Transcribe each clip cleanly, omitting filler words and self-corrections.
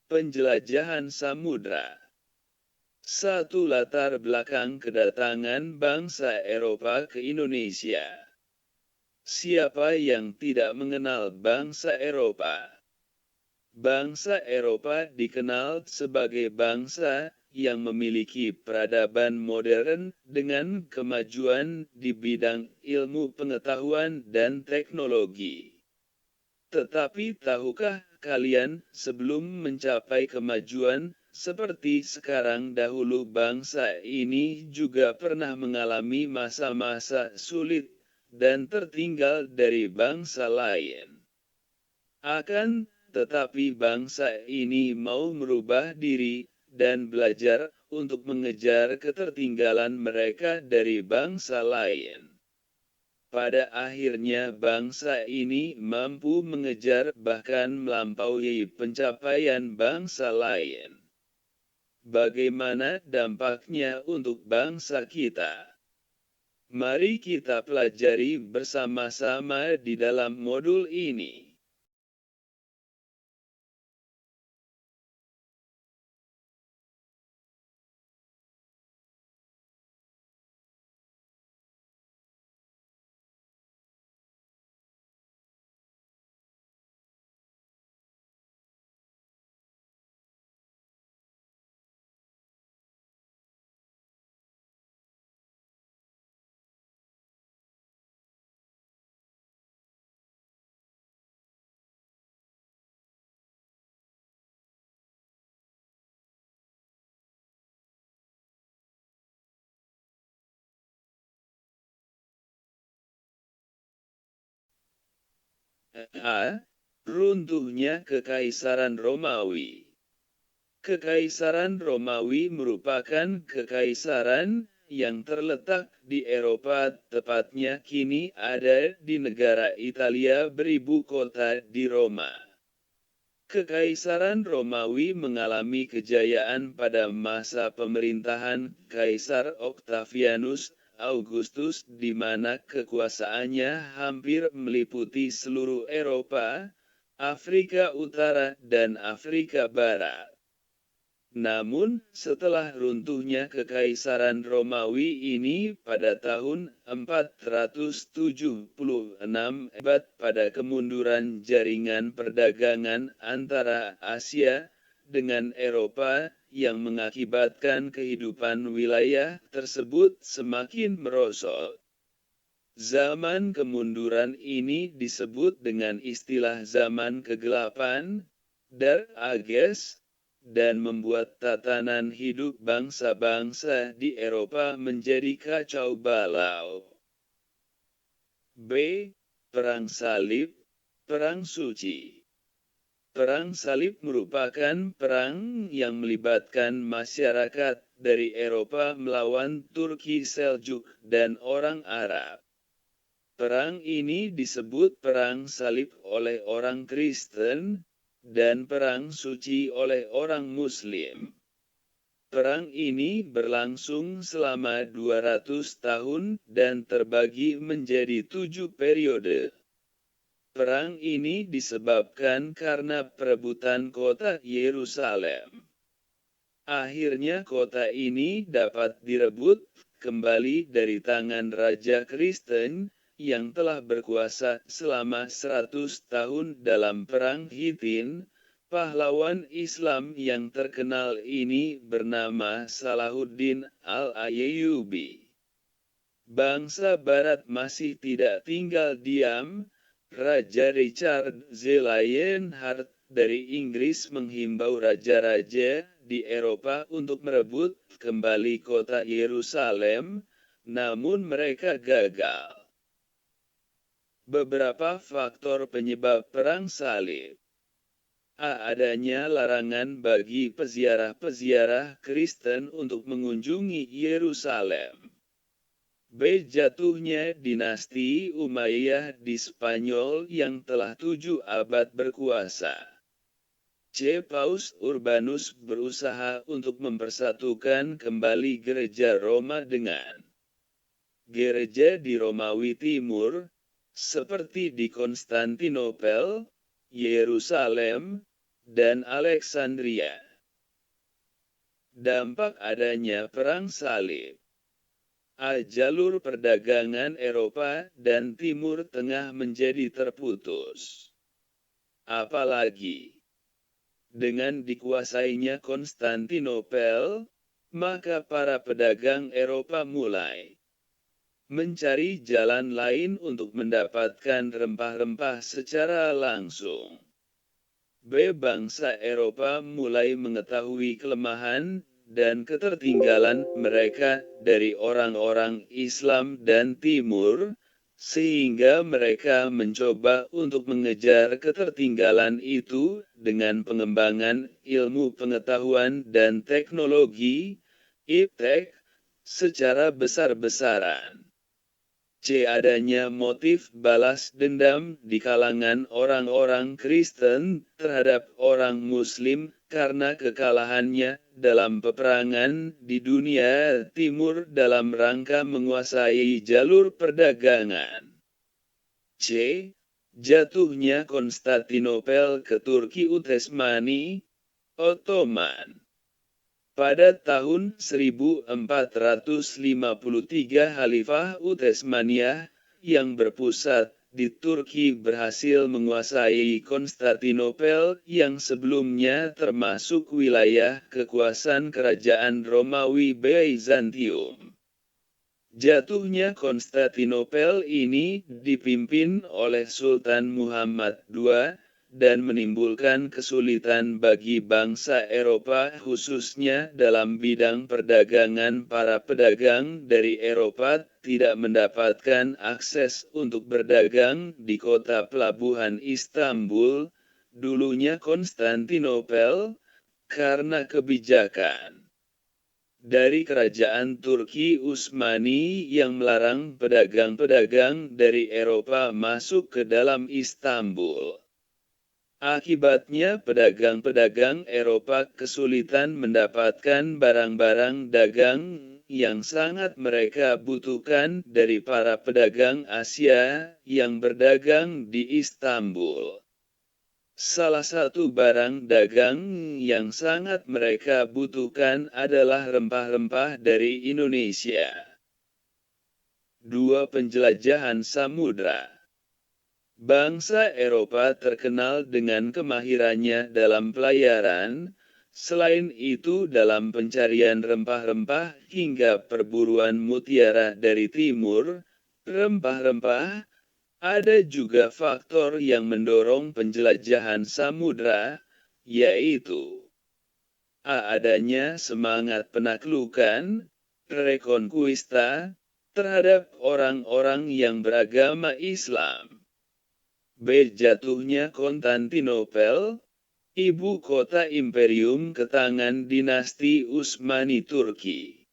penjelajahan samudra. Satu latar belakang kedatangan bangsa Eropa ke Indonesia. Siapa yang tidak mengenal bangsa Eropa? Bangsa Eropa dikenal sebagai bangsa yang memiliki peradaban modern dengan kemajuan di bidang ilmu pengetahuan dan teknologi. Tetapi tahukah kalian, sebelum mencapai kemajuan seperti sekarang dahulu, bangsa ini juga pernah mengalami masa-masa sulit dan tertinggal dari bangsa lain. Akan tetapi bangsa ini mau merubah diri dan belajar untuk mengejar ketertinggalan mereka dari bangsa lain. Pada akhirnya bangsa ini mampu mengejar bahkan melampaui pencapaian bangsa lain. Bagaimana dampaknya untuk bangsa kita? Mari kita pelajari bersama-sama di dalam modul ini. A. Runtuhnya Kekaisaran Romawi. Kekaisaran Romawi merupakan kekaisaran yang terletak di Eropa, tepatnya kini ada di negara Italia beribu kota di Roma. Kekaisaran Romawi mengalami kejayaan pada masa pemerintahan Kaisar Octavianus Augustus, di mana kekuasaannya hampir meliputi seluruh Eropa, Afrika Utara, dan Afrika Barat. Namun, setelah runtuhnya Kekaisaran Romawi ini pada tahun 476, akibat pada kemunduran jaringan perdagangan antara Asia dengan Eropa yang mengakibatkan kehidupan wilayah tersebut semakin merosot. Zaman kemunduran ini disebut dengan istilah zaman kegelapan, Dark Ages, dan membuat tatanan hidup bangsa-bangsa di Eropa menjadi kacau balau. B. Perang Salib, Perang Suci. Perang Salib merupakan perang yang melibatkan masyarakat dari Eropa melawan Turki Seljuk dan orang Arab. Perang ini disebut Perang Salib oleh orang Kristen dan Perang Suci oleh orang Muslim. Perang ini berlangsung selama 200 tahun dan terbagi menjadi 7 periode. Perang ini disebabkan karena perebutan kota Yerusalem. Akhirnya kota ini dapat direbut kembali dari tangan Raja Kristen yang telah berkuasa selama 100 tahun dalam Perang Hittin. Pahlawan Islam yang terkenal ini bernama Salahuddin al-Ayyubi. Bangsa Barat masih tidak tinggal diam. Raja Richard Z. Lionheart dari Inggris menghimbau raja-raja di Eropa untuk merebut kembali kota Yerusalem, namun mereka gagal. Beberapa faktor penyebab Perang Salib. A. Adanya larangan bagi peziarah-peziarah Kristen untuk mengunjungi Yerusalem. B. Jatuhnya dinasti Umayyah di Spanyol yang telah 7 abad berkuasa. C. Paus Urbanus berusaha untuk mempersatukan kembali gereja Roma dengan gereja di Romawi Timur, seperti di Konstantinopel, Yerusalem, dan Alexandria. Dampak adanya perang salib. Jalur perdagangan Eropa dan Timur Tengah menjadi terputus. Apalagi dengan dikuasainya Konstantinopel, maka para pedagang Eropa mulai mencari jalan lain untuk mendapatkan rempah-rempah secara langsung. Bangsa Eropa mulai mengetahui kelemahan dan ketertinggalan mereka dari orang-orang Islam dan Timur, sehingga mereka mencoba untuk mengejar ketertinggalan itu dengan pengembangan ilmu pengetahuan dan teknologi, iptek, secara besar-besaran. Adanya motif balas dendam di kalangan orang-orang Kristen terhadap orang Muslim karena kekalahannya dalam peperangan di dunia timur dalam rangka menguasai jalur perdagangan. Jatuhnya Konstantinopel ke Turki Utsmani, Ottoman. Pada tahun 1453 Khalifah Utsmaniyah yang berpusat di Turki berhasil menguasai Konstantinopel yang sebelumnya termasuk wilayah kekuasaan kerajaan Romawi Byzantium. Jatuhnya Konstantinopel ini dipimpin oleh Sultan Muhammad II, dan menimbulkan kesulitan bagi bangsa Eropa khususnya dalam bidang perdagangan. Para pedagang dari Eropa tidak mendapatkan akses untuk berdagang di kota pelabuhan Istanbul, dulunya Konstantinopel, karena kebijakan dari kerajaan Turki Utsmani yang melarang pedagang-pedagang dari Eropa masuk ke dalam Istanbul. Akibatnya pedagang-pedagang Eropa kesulitan mendapatkan barang-barang dagang yang sangat mereka butuhkan dari para pedagang Asia yang berdagang di Istanbul. Salah satu barang dagang yang sangat mereka butuhkan adalah rempah-rempah dari Indonesia. 2. Penjelajahan samudra. Bangsa Eropa terkenal dengan kemahirannya dalam pelayaran, selain itu dalam pencarian rempah-rempah hingga perburuan mutiara dari timur, rempah-rempah. Ada juga faktor yang mendorong penjelajahan samudra, yaitu adanya semangat penaklukan, rekonquista, terhadap orang-orang yang beragama Islam. Jatuhnya Konstantinopel, ibu kota imperium ke tangan dinasti Utsmani Turki.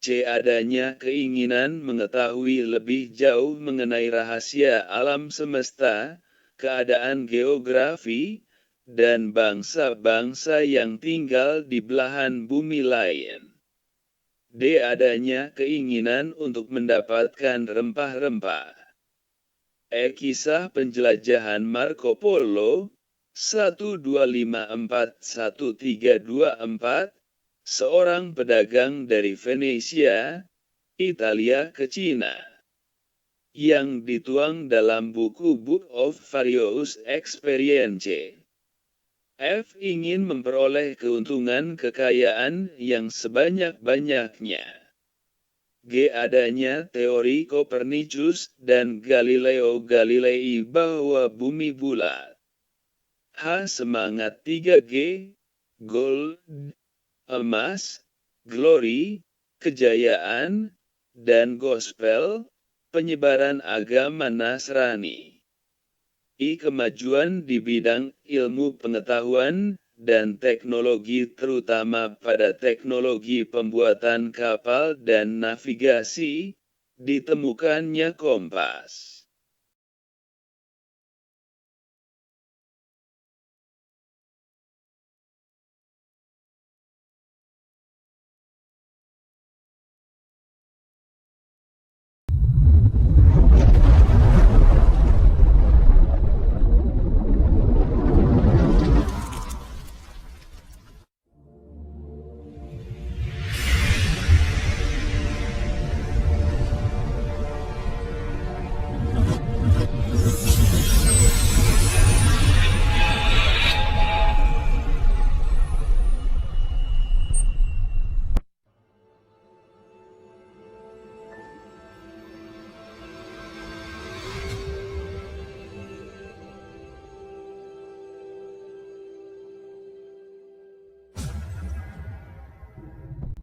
Adanya keinginan mengetahui lebih jauh mengenai rahasia alam semesta, keadaan geografi, dan bangsa-bangsa yang tinggal di belahan bumi lain. Adanya keinginan untuk mendapatkan rempah-rempah. Kisah penjelajahan Marco Polo, 1254-1324, seorang pedagang dari Venesia, Italia ke Cina, yang dituang dalam buku Book of Various Experiences. Ingin memperoleh keuntungan kekayaan yang sebanyak-banyaknya. Adanya teori Copernicus dan Galileo Galilei bahwa bumi bulat. Semangat 3G, gold, emas, glory, kejayaan, dan gospel, penyebaran agama Nasrani. Kemajuan di bidang ilmu pengetahuan dan teknologi terutama pada teknologi pembuatan kapal dan navigasi, ditemukannya kompas.